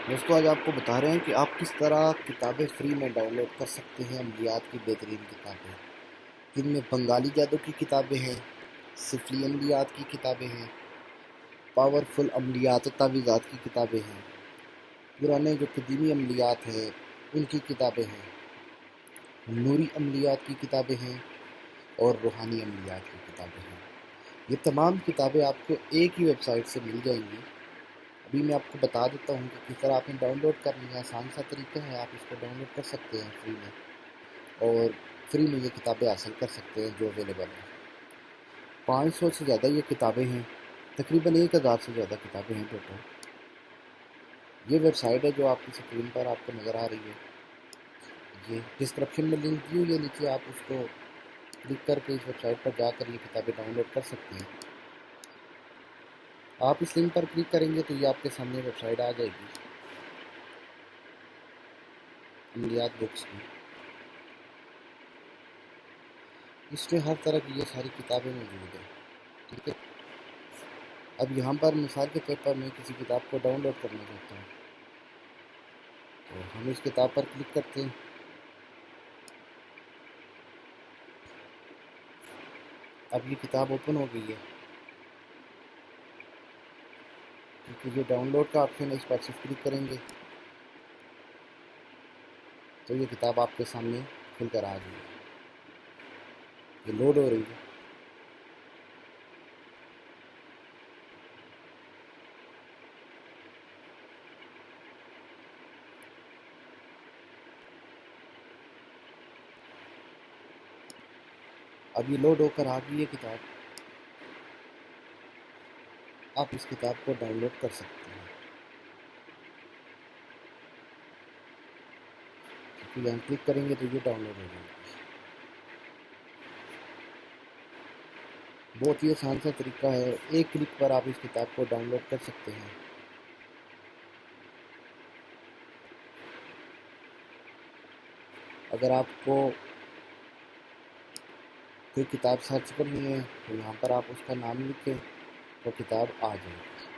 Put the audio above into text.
دوستوں آج آپ کو بتا رہے ہیں کہ آپ کس طرح کتابیں فری میں ڈاؤن لوڈ کر سکتے ہیں۔ عملیات کی بہترین کتابیں جن میں بنگالی جادو کی کتابیں ہیں، سفلی عملیات کی کتابیں ہیں، پاورفل عملیات و تعویذات کی کتابیں ہیں، پرانے جو قدیمی عملیات ہیں ان کی کتابیں ہیں، نوری عملیات کی کتابیں ہیں اور روحانی عملیات کی کتابیں ہیں۔ یہ تمام کتابیں آپ کو ایک ہی ویب سائٹ سے مل جائیں گی۔ ابھی میں آپ کو بتا دیتا ہوں کہ کس طرح آپ نے ڈاؤن لوڈ کرنی ہے۔ آسان سا طریقہ ہے، آپ اس کو ڈاؤن لوڈ کر سکتے ہیں فری میں، اور فری میں یہ کتابیں حاصل کر سکتے ہیں جو اویلیبل ہیں۔ 500 سے زیادہ یہ کتابیں ہیں، تقریباً 1000 سے زیادہ کتابیں ہیں ٹوٹل۔ یہ ویب سائٹ ہے جو آپ کی اسکرین پر آپ کو نظر آ رہی ہے، یہ ڈسکرپشن میں لنک دی ہوئی ہے نیچے، آپ اس کو کلک کر کے اس ویب سائٹ پر جا کر یہ کتابیں ڈاؤن لوڈ کر سکتے ہیں۔ آپ اس لنک پر کلک کریں گے تو یہ آپ کے سامنے ویب سائٹ آ جائے گی عملیات بکس کی۔ اس میں ہر طرح کی یہ ساری کتابیں موجود ہیں، ٹھیک ہے۔ اب یہاں پر مثال کے طور پر میں کسی کتاب کو ڈاؤن لوڈ کرنا چاہتا ہوں تو ہم اس کتاب پر کلک کرتے ہیں۔ اب یہ کتاب اوپن ہو گئی ہے، کیونکہ یہ ڈاؤن لوڈ کا آپشن ہے، اس پر صرف کلک کریں گے تو یہ کتاب آپ کے سامنے کھل کر آ جائے گی۔ یہ لوڈ ہو رہی ہے۔ اب یہ لوڈ ہو کر آ گئی ہے کتاب، آپ اس کتاب کو ڈاؤن لوڈ کر سکتے ہیں۔ کیونکہ یہاں کلک کریں گے تو یہ ڈاؤن لوڈ ہو جائے گی۔ بہت ہی آسان سا طریقہ ہے، ایک کلک پر آپ اس کتاب کو ڈاؤن لوڈ کر سکتے ہیں۔ اگر آپ کو کوئی کتاب سرچ کرنی ہے تو یہاں پر آپ اس کا نام لکھیں تو کتاب آ جائے گی۔